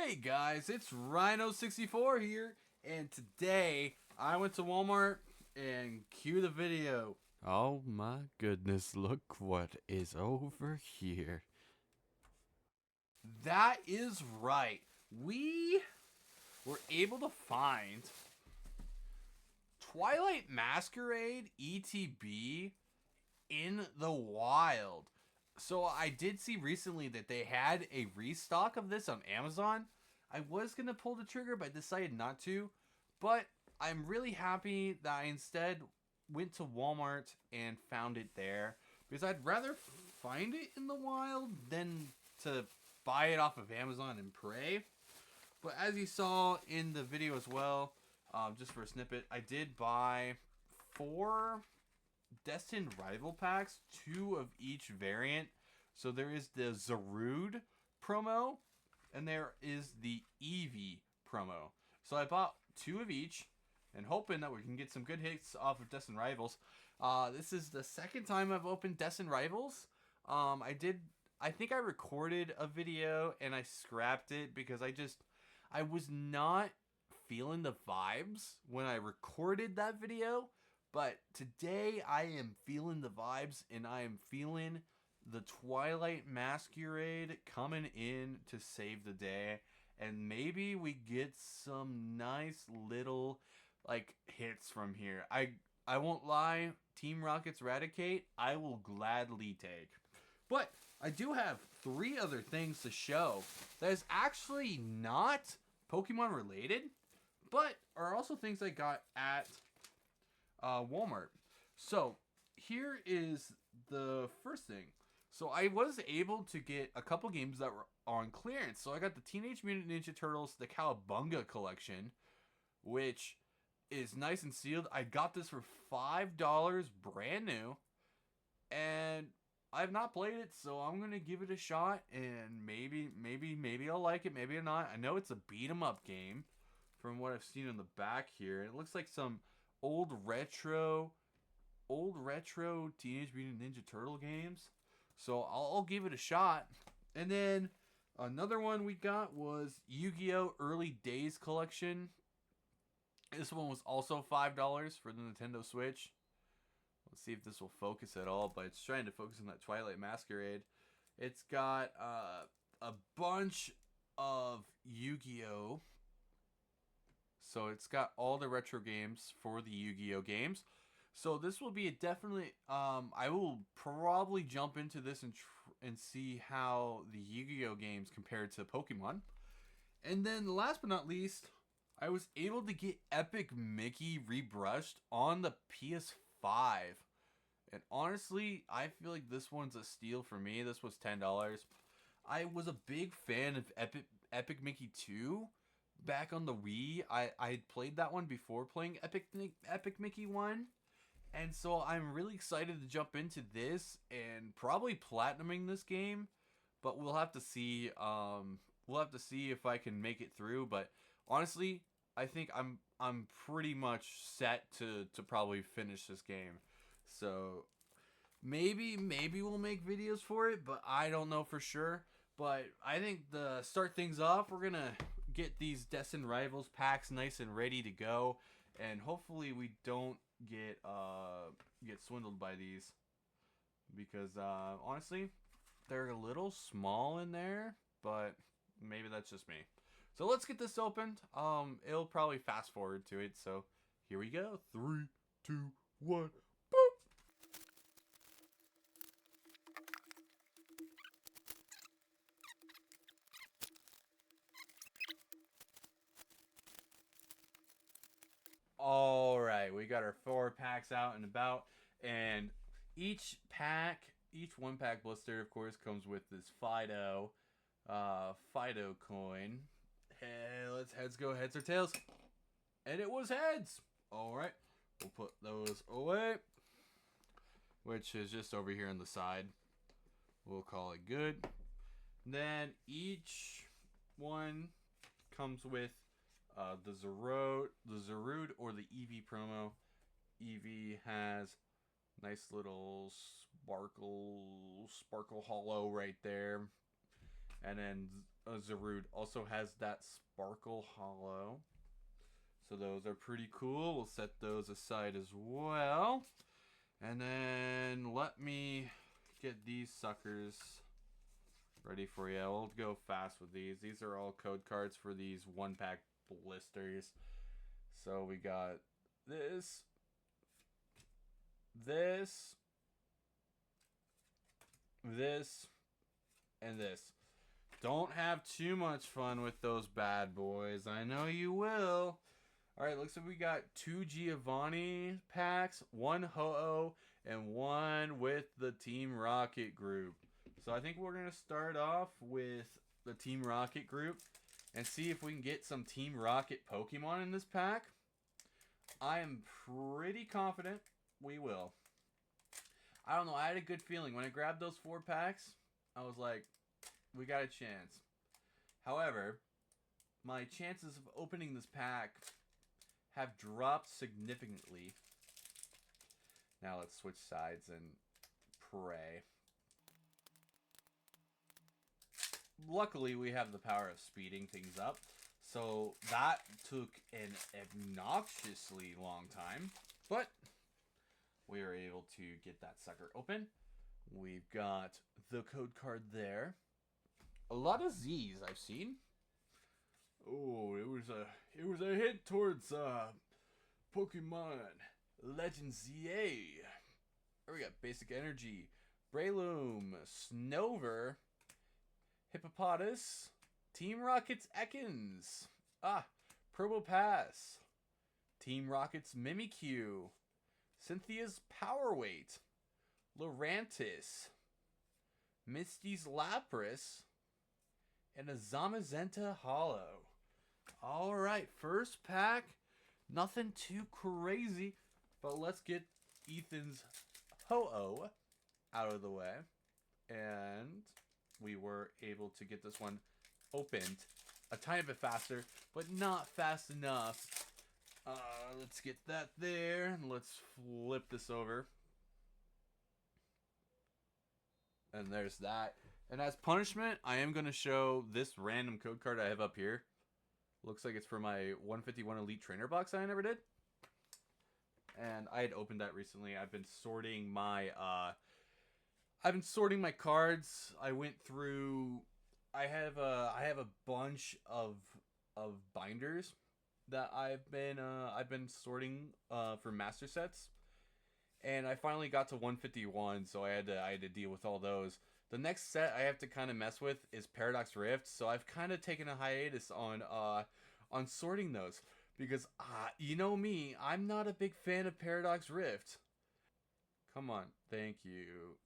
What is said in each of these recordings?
Hey guys, it's Rhino64 here, and today I went to Walmart and cue the video. Oh my goodness, look what is over here. That is right. We were able to find Twilight Masquerade ETB in the wild. So I did see recently that they had a restock of this on Amazon. I was going to pull the trigger, but I decided not to. But I'm really happy that I instead went to Walmart and found it there. Because I'd rather find it in the wild than to buy it off of Amazon and pray. But as you saw in the video as well, just for a snippet, I did buy 4 Destined Rival packs, 2 of each variant. So there is the Zarude promo, and there is the Eevee promo. So I bought 2 of each, and hoping that we can get some good hits off of Destined Rivals. This is the second time I've opened Destined Rivals. I think I recorded a video and I scrapped it because I was not feeling the vibes when I recorded that video. But today I am feeling the vibes, and I am feeling the Twilight Masquerade coming in to save the day. And maybe we get some nice little hits from here. I won't lie, Team Rocket's Eradicate, I will gladly take. But I do have 3 other things to show that is actually not Pokemon related, but are also things I got at Walmart. So here is the first thing. So I was able to get a couple games that were on clearance. So I got the Teenage Mutant Ninja Turtles, the Cowabunga collection, which is nice and sealed. I got this for $5 brand new, and I've not played it, so I'm gonna give it a shot, and maybe I'll like it, maybe not. I know it's a beat 'em up game from what I've seen in the back here. It looks like some old retro Teenage Mutant Ninja Turtle games. So I'll give it a shot. And then another one we got was Yu-Gi-Oh! Early Days Collection. This one was also $5 for the Nintendo Switch. Let's see if this will focus at all, but it's trying to focus on that Twilight Masquerade. It's got a bunch of Yu-Gi-Oh! So it's got all the retro games for the Yu-Gi-Oh! Games. So this will be a definitely, I will probably jump into this and see how the Yu-Gi-Oh! Games compare to Pokemon. And then last but not least, I was able to get Epic Mickey rebrushed on the PS5. And honestly, I feel like this one's a steal for me. This was $10. I was a big fan of Epic Mickey 2. Back on the Wii, I had played that one before playing Epic Mickey 1. And so I'm really excited to jump into this and probably platinuming this game. But we'll have to see. We'll have to see if I can make it through. But honestly, I think I'm pretty much set to probably finish this game. So maybe we'll make videos for it, but I don't know for sure. But I think to start things off, we're gonna get these Destined Rivals packs nice and ready to go, and hopefully we don't get swindled by these, because honestly, they're a little small in there, but maybe that's just me. So let's get this opened. It'll probably fast forward to it. So here we go. 3, 2, 1. All right, we got our 4 packs out and about, and each 1-pack blister, of course, comes with this Fido coin. Hey, let's heads go, heads or tails, and it was heads. All right, we'll put those away, which is just over here on the side. We'll call it good. Then each one comes with the Zarude or the Eevee promo. Eevee has nice little sparkle hollow right there. And then Zarude also has that Sparkle Hollow. So those are pretty cool. We'll set those aside as well. And then let me get these suckers ready for you. We'll go fast with these. These are all code cards for these one-pack blisters. So we got this, this, this, and this. Don't have too much fun with those bad boys. I know you will. Alright, looks like we got 2 Giovanni packs, 1 Ho-Oh, and 1 with the Team Rocket group. So I think we're going to start off with the Team Rocket group and see if we can get some Team Rocket Pokemon in this pack. I am pretty confident we will. I don't know, I had a good feeling. When I grabbed those 4 packs, I was like, we got a chance. However, my chances of opening this pack have dropped significantly. Now let's switch sides and pray. Luckily, we have the power of speeding things up. So that took an obnoxiously long time. But we were able to get that sucker open. We've got the code card there. A lot of Z's I've seen. Oh, it was a hint towards Pokemon Legends ZA. There we got Basic Energy, Breloom, Snover, Hippopotas, Team Rocket's Ekans, Probopass, Team Rocket's Mimikyu, Cynthia's Power Weight, Lurantis, Misty's Lapras, and a Zamazenta Hollow. Alright, first pack. Nothing too crazy, but let's get Ethan's Ho-Oh out of the way. And we were able to get this one opened a tiny bit faster, but not fast enough. Let's get that there, and let's flip this over. And there's that. And as punishment, I am going to show this random code card I have up here. Looks like it's for my 151 Elite Trainer box I never did. And I had opened that recently. I've been sorting my cards. I went through. I have a bunch of binders that I've been sorting for master sets. And I finally got to 151, so I had to deal with all those. The next set I have to kind of mess with is Paradox Rift, so I've kind of taken a hiatus on sorting those because you know me, I'm not a big fan of Paradox Rift. Come on, thank you.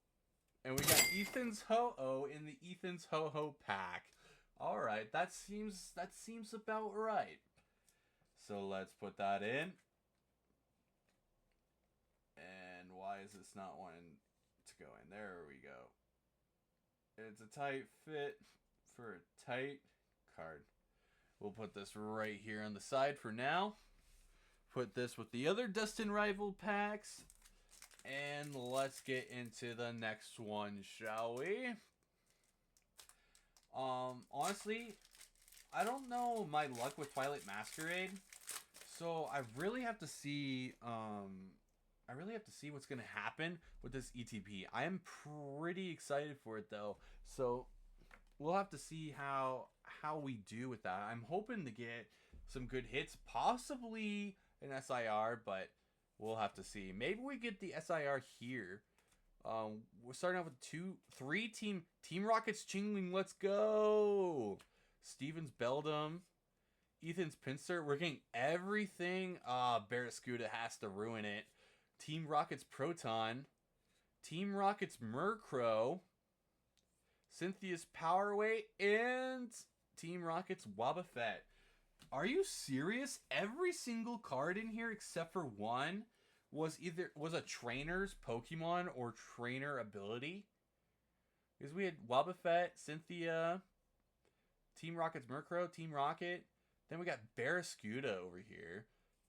And we got Ethan's Ho-Oh in the Ethan's Ho-Oh pack. All right, that seems about right. So let's put that in. And why is this not wanting to go in? There we go. It's a tight fit for a tight card. We'll put this right here on the side for now. Put this with the other Destin Rival packs. And let's get into the next one, shall we? Honestly, I don't know my luck with Twilight Masquerade. So I really have to see what's going to happen with this ETB. I am pretty excited for it, though. So we'll have to see how we do with that. I'm hoping to get some good hits, possibly an SIR, but we'll have to see. Maybe we get the SIR here. We're starting off with 3 Team Rocket's Chingling. Let's go. Steven's Beldum. Ethan's Pinsir. We're getting everything. Barraskewda has to ruin it. Team Rocket's Proton, Team Rocket's Murkrow, Cynthia's Power Weight, and Team Rocket's Wobbuffet. Are you serious? Every single card in here except for one was a trainer's Pokemon or trainer ability. Because we had Wobbuffet, Cynthia, Team Rocket's Murkrow, Team Rocket. Then we got Barraskewda over here.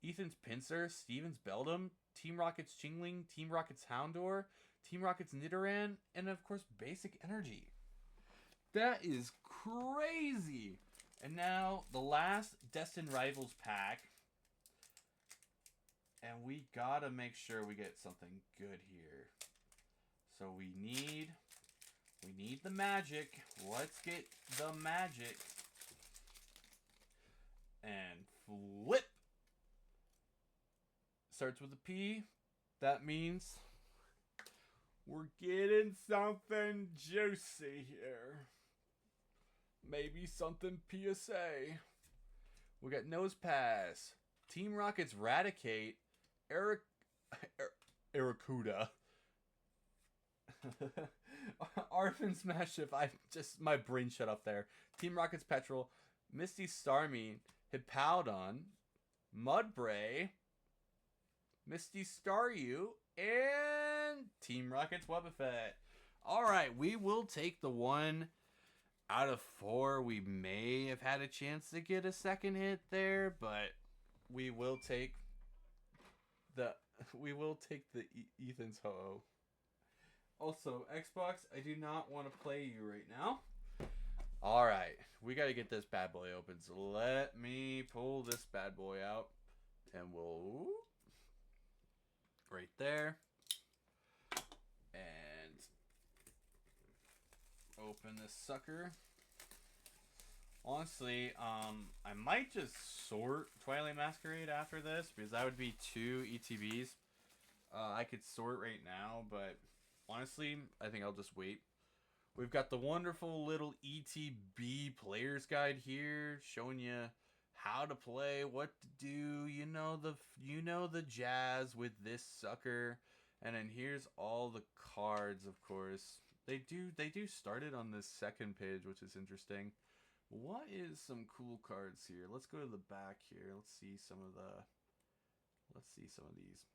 Ethan's Pinsir, Steven's Beldum, Team Rocket's Chingling, Team Rocket's Houndour, Team Rocket's Nidoran, and of course Basic Energy. That is crazy. And now the last Destined Rivals pack. And we gotta make sure we get something good here. So we need the magic. Let's get the magic. And flip. Starts with a P. That means we're getting something juicy here. Maybe something PSA. We got Nose Pass. Team Rocket's Radicate. Aracuda. Arfin Smash Shift. My brain shut up there. Team Rocket's Petrol. Misty Starmie. Hippowdon. Mudbray. Misty Staryu. And Team Rocket's Wobbuffet. Alright, we will take the 1 out of 4. We may have had a chance to get a second hit there, but we will take the Ethan's Ho-Oh. Also, Xbox, I do not want to play you right now. Alright, we got to get this bad boy open, so let me pull this bad boy out, and we'll... right there. And open this sucker. Honestly, I might just sort Twilight Masquerade after this, because that would be 2 ETBs. I could sort right now, but honestly, I think I'll just wait. We've got the wonderful little ETB player's guide here, showing you how to play, what to do. You know the jazz with this sucker. And then here's all the cards, of course. They do start it on this second page, which is interesting. What is some cool cards here? Let's go to the back here. Let's see some of these.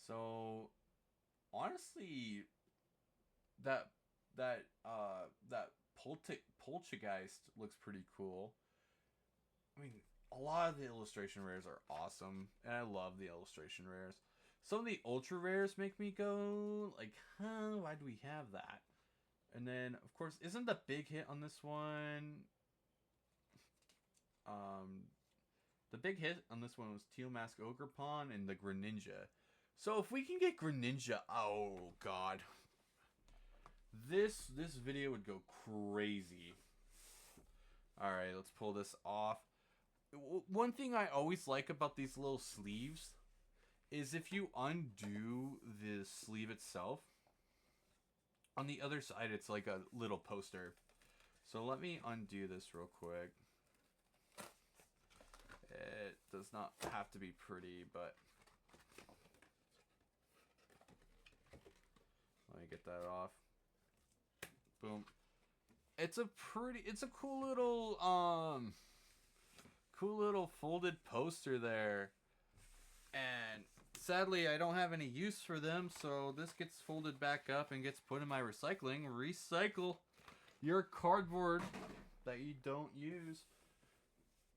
So honestly, that Poltergeist looks pretty cool. I mean, a lot of the illustration rares are awesome, and I love the illustration rares. Some of the ultra rares make me go like, huh, why do we have that? And then, of course, isn't the big hit on this one? The big hit on this one was Teal Mask Ogerpon and the Greninja. So if we can get Greninja, oh god, this video would go crazy. All right, let's pull this off. One thing I always like about these little sleeves is if you undo the sleeve itself, on the other side it's like a little poster. So let me undo this real quick. It does not have to be pretty, but let me get that off. Boom. It's a cool little folded poster there. And sadly, I don't have any use for them, so this gets folded back up and gets put in my recycling. Recycle your cardboard that you don't use.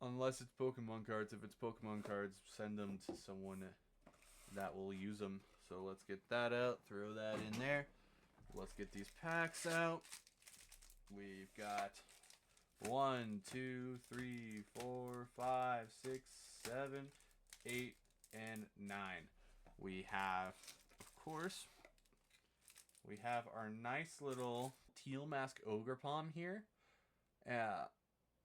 Unless it's Pokemon cards. If it's Pokemon cards, send them to someone that will use them. So let's get that out. Throw that in there. Let's get these packs out. We've got 1, 2, 3, 4, 5, 6, 7, 8, and 9. We have, of course, we have our nice little Teal Mask Ogerpon here.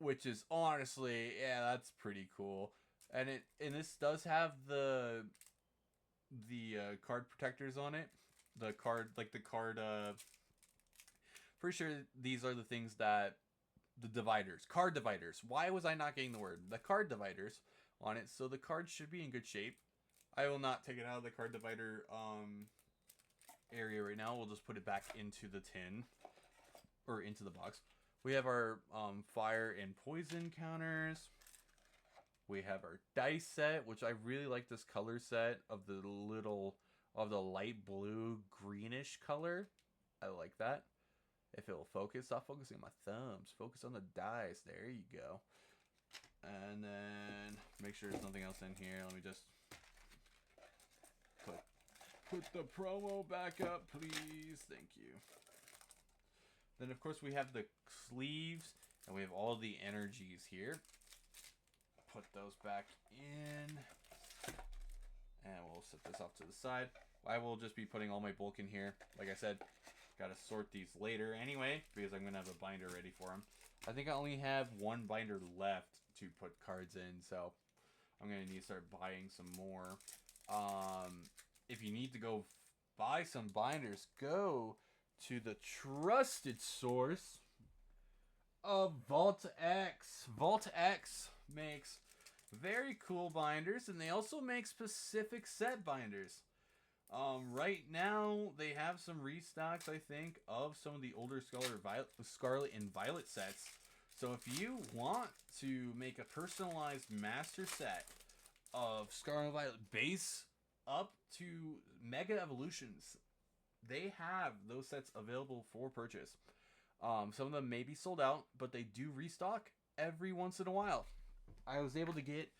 Which is honestly, yeah, that's pretty cool. And this does have the card protectors on it. The card, pretty sure these are the things that the dividers, card dividers. Why was I not getting the word? The card dividers on it, so the card should be in good shape. I will not take it out of the card divider area right now. We'll just put it back into the tin or into the box. We have our fire and poison counters. We have our dice set, which I really like this color set of the light blue greenish color. I like that. If it will focus, stop focusing on my thumbs. Focus on the dice. There you go. And then make sure there's nothing else in here. Let me just put the promo back up, please. Thank you. Then, of course, we have the sleeves, and we have all the energies here. Put those back in. And we'll set this off to the side. I will just be putting all my bulk in here. Like I said, got to sort these later anyway, because I'm going to have a binder ready for them. I think I only have one binder left to put cards in, so I'm going to need to start buying some more. If you need to go buy some binders, go to the trusted source of Vault X. Vault X makes very cool binders, and they also make specific set binders. Right now, they have some restocks, I think, of some of the older Scarlet and Violet sets. So if you want to make a personalized master set of Scarlet and Violet base up to Mega Evolutions, they have those sets available for purchase. Some of them may be sold out, but they do restock every once in a while. I was able to get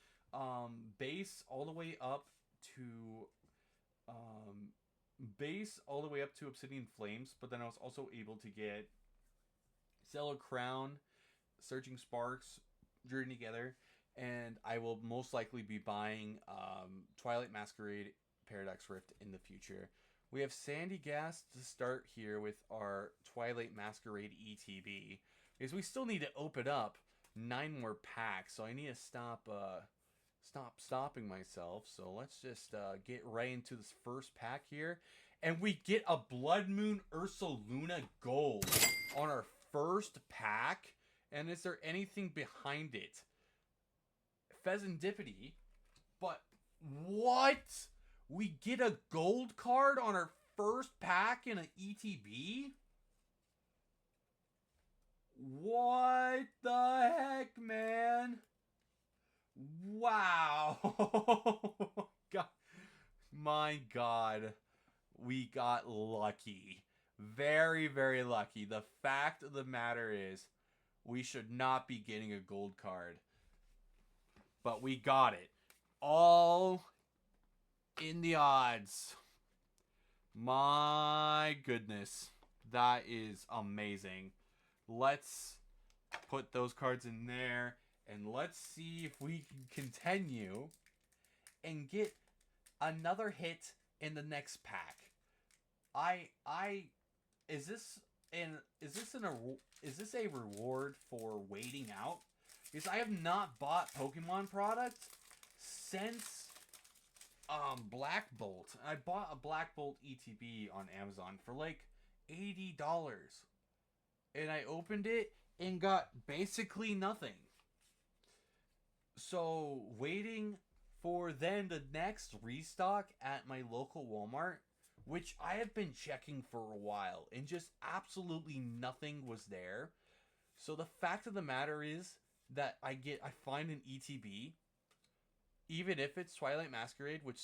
base all the way up to Obsidian Flames, but then I was also able to get Stellar Crown, Surging Sparks, Journey Together, and I will most likely be buying Twilight Masquerade Paradox Rift in the future. We have Sandy Gas to start here with our Twilight Masquerade ETB, because we still need to open up 9 more packs, so I need to stop stopping myself. So let's just get right into this first pack here, and we get a Blood Moon Ursaluna Gold on our first pack. And is there anything behind it? Pheasantipity, but what? We get a gold card on our first pack in an ETB? What the heck, man? Wow. God. My God. We got lucky. Very, very lucky. The fact of the matter is, we should not be getting a gold card. But we got it. All in the odds. My goodness. That is amazing. Let's put those cards in there, and let's see if we can continue and get another hit in the next pack. Is this a reward for waiting out? Because I have not bought Pokemon products since Black Bolt. I bought a Black Bolt ETB on Amazon for like $80. And I opened it and got basically nothing. So waiting for then the next restock at my local Walmart, which I have been checking for a while, and just absolutely nothing was there. So the fact of the matter is that I find an ETB, even if it's Twilight Masquerade, which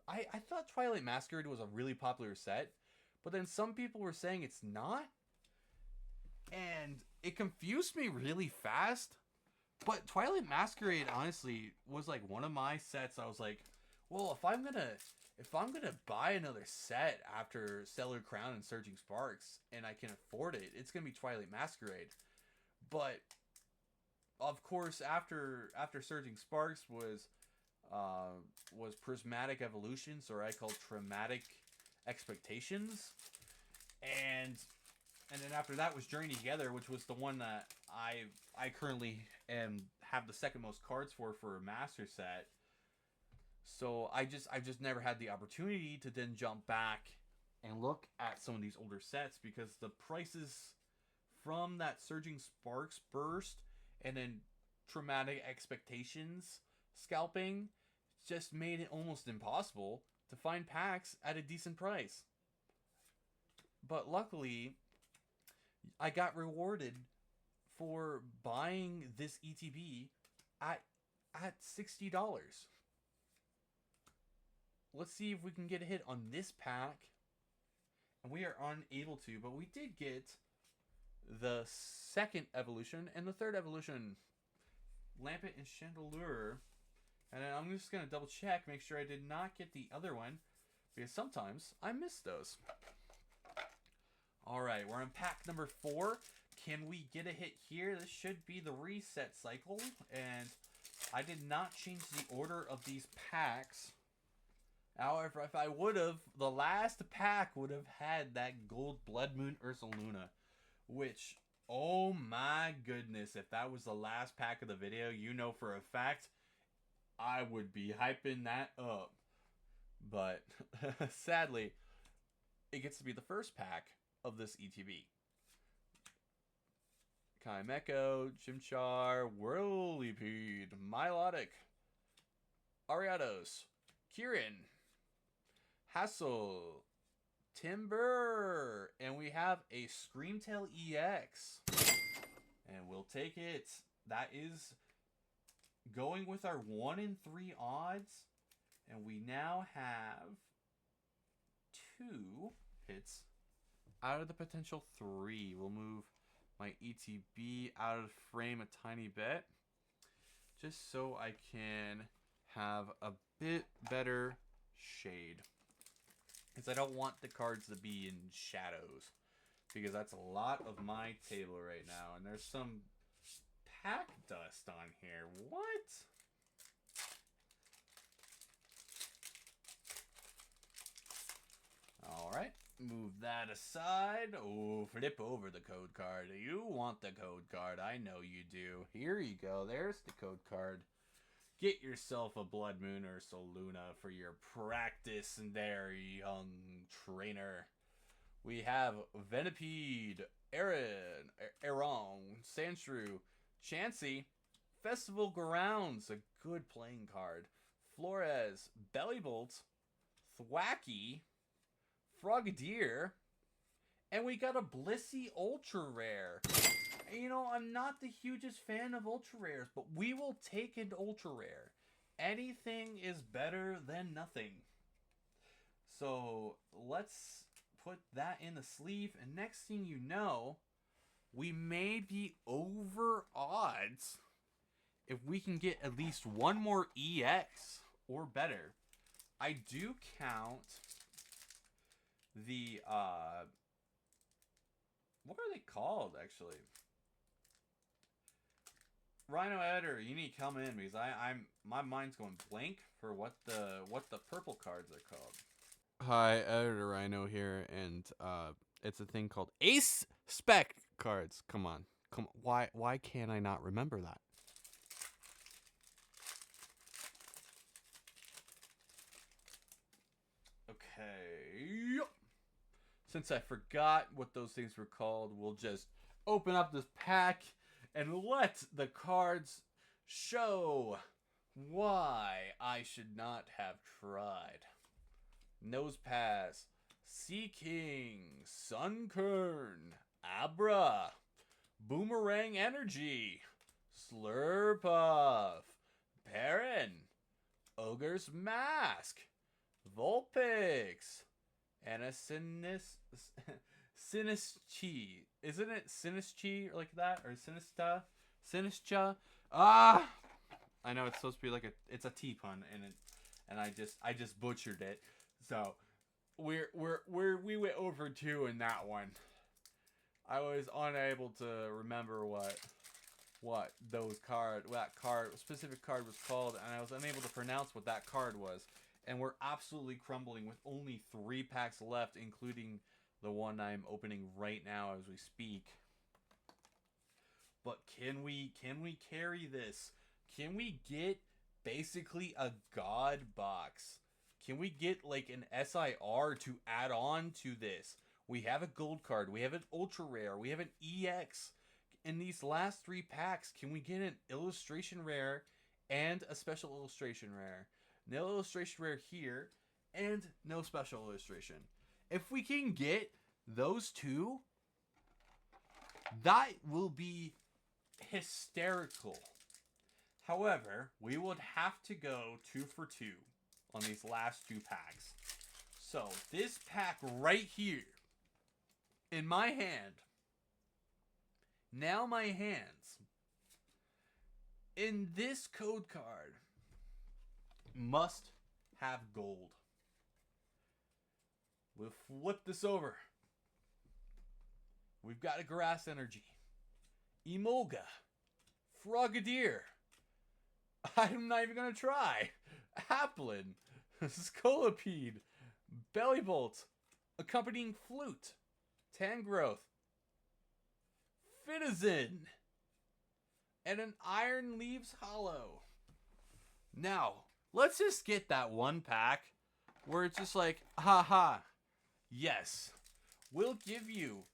I thought Twilight Masquerade was a really popular set, but then some people were saying it's not, and it confused me really fast. But Twilight Masquerade, honestly, was like one of my sets. I was like, well, if I'm gonna buy another set after Stellar Crown and Surging Sparks, and I can afford it, it's gonna be Twilight Masquerade. But of course, after Surging Sparks was Prismatic Evolutions, or I call Traumatic Expectations, and then after that was Journey Together, which was the one that I currently have the second most cards for a master set. So I've just never had the opportunity to then jump back and look at some of these older sets, because the prices from that Surging Sparks burst and then Traumatic Expectations scalping just made it almost impossible to find packs at a decent price. But luckily, I got rewarded for buying this ETB at $60. Let's see if we can get a hit on this pack. And we are unable to, but we did get the second evolution and the third evolution. Lampet and Chandelure. And then I'm just going to double check, make sure I did not get the other one, because sometimes I miss those. All right, we're in pack number 4. Can we get a hit here? This should be the reset cycle, and I did not change the order of these packs. However, if I would have, the last pack would have had that gold Blood Moon Ursaluna, which, oh my goodness, if that was the last pack of the video, you know for a fact, I would be hyping that up. But, sadly, it gets to be the first pack of this ETB. Kaimeko, Chimchar, Whirlipede, Milotic, Ariados, Kieran, Hassel, Timber, and we have a Screamtail EX. And we'll take it. That is going with our 1 in 3 odds. And we now have 2 hits out of the potential 3. We'll move my ETB out of frame a tiny bit, just so I can have a bit better shade. Because I don't want the cards to be in shadows, because that's a lot of my table right now. And there's some pack dust on here. What? Alright, move that aside. Oh, flip over the code card. You want the code card. I know you do. Here you go. There's the code card. Get yourself a Blood Moon Ursaluna for your practice and there, young trainer. We have Venipede, Aaron, Sandshrew, Chansey, Festival Grounds, a good playing card, Flores, Bellybolt, Thwacky, Frogadier, and we got a Blissey Ultra Rare. You know, I'm not the hugest fan of Ultra Rares, but we will take an Ultra Rare. Anything is better than nothing. So, let's put that in the sleeve, and next thing you know, we may be over odds if we can get at least one more EX or better. I do count the, what are they called, actually? Rhino Editor, you need to come in, because my mind's going blank for what the purple cards are called. Hi, Editor Rhino here, and it's a thing called Ace Spec cards. Come on. Why can't I not remember that? Okay. Since I forgot what those things were called, we'll just open up this pack and let the cards show why I should not have tried. Nose Pass, Sea King, Sunkern, Abra, Boomerang Energy, Slurpuff, Baron, Ogre's Mask, Vulpix, and a Sinischi. Isn't it Sinischi like that? Or Sinista? Sinischa? Ah! I know it's supposed to be like it's a T pun, and I just butchered it. So we went over 2 in that one. I was unable to remember what that specific card was called, and I was unable to pronounce what that card was. And we're absolutely crumbling with only 3 packs left, including the one I'm opening right now as we speak. But can we carry this? Can we get basically a God box? Can we get like an SIR to add on to this? We have a gold card. We have an ultra rare. We have an EX. In these last 3 packs, can we get an illustration rare and a special illustration rare? No illustration rare here and no special illustration. If we can get those 2, that will be hysterical. However, we would have to go 2 for 2 on these last 2 packs. So, this pack right here in my hand. Now my hands. In this code card must have gold. We'll flip this over. We've got a Grass Energy, Emolga, Frogadier. I'm not even gonna try. Applin, Scolipede, Bellybolt, Accompanying Flute, Tangrowth, Fitizen, and an Iron Leaves Hollow. Now, let's just get that one pack where it's just like, haha, yes, we'll give you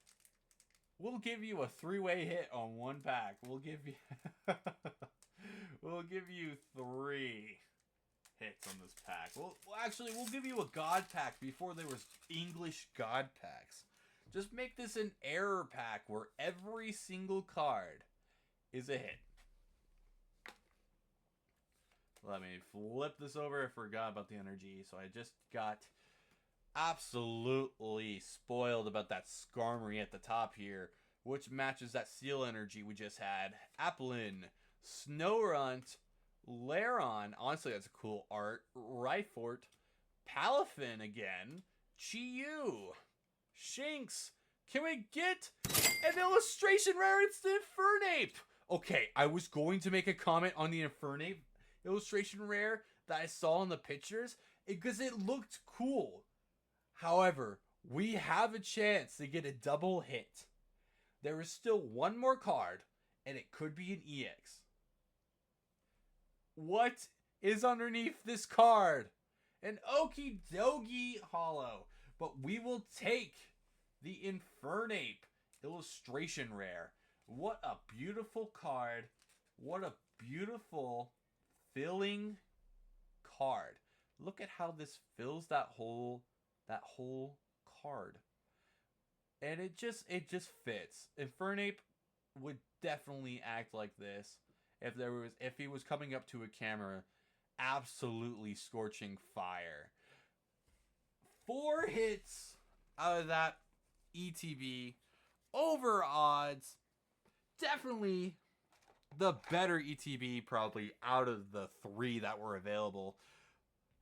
a three-way hit on one pack. We'll give you we'll give you 3 hits on this pack. We'll give you a God pack before there was English God packs. Just make this an error pack where every single card is a hit. Let me flip this over. I forgot about the energy, so I just got absolutely spoiled about that Skarmory at the top here, which matches that Seal energy we just had. Applin, Snorunt, Laron, honestly that's a cool art, Rhyfort, Palafin again, Chi-Yu, Shinx. Can we get an illustration rare? It's the Infernape! Okay, I was going to make a comment on the Infernape illustration rare that I saw in the pictures because it looked cool. However, we have a chance to get a double hit. There is still one more card, and it could be an EX. What is underneath this card? An Okie Dokie Hollow. But we will take the Infernape illustration rare. What a beautiful card. What a beautiful filling card. Look at how this fills that whole card. And it just fits. Infernape would definitely act like this if he was coming up to a camera absolutely scorching fire. 4 hits out of that ETB over odds. Definitely the better ETB probably out of the 3 that were available,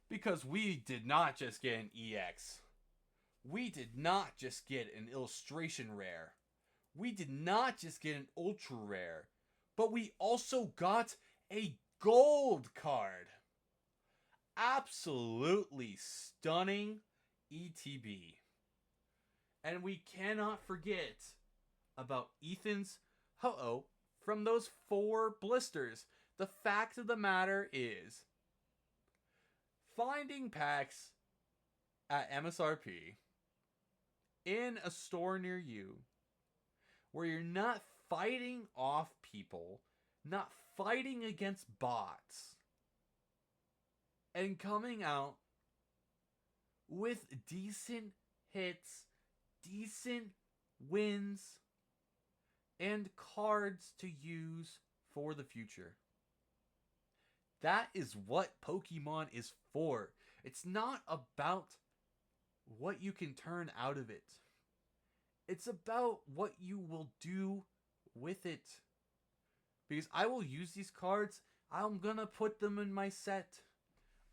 because we did not just get an EX. We did not just get an illustration rare. We did not just get an ultra rare, but we also got a gold card. Absolutely stunning ETB. And we cannot forget about Ethan's ho-oh from those 4 blisters. The fact of the matter is, finding packs at MSRP in a store near you where you're not fighting off people, not fighting against bots, and coming out with decent hits, decent wins, and cards to use for the future. That is what Pokemon is for. It's not about what you can turn out of it. It's about what you will do with it. Because I will use these cards. I'm gonna put them in my set.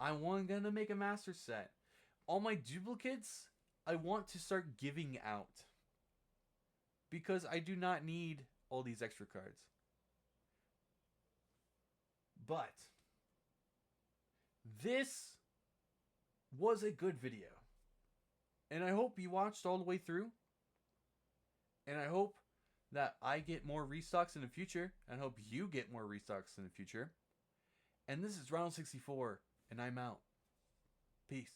I'm gonna make a master set. All my duplicates, I want to start giving out. Because I do not need all these extra cards. But this was a good video. And I hope you watched all the way through. And I hope that I get more restocks in the future. And I hope you get more restocks in the future. And this is Round 64. And I'm out. Peace.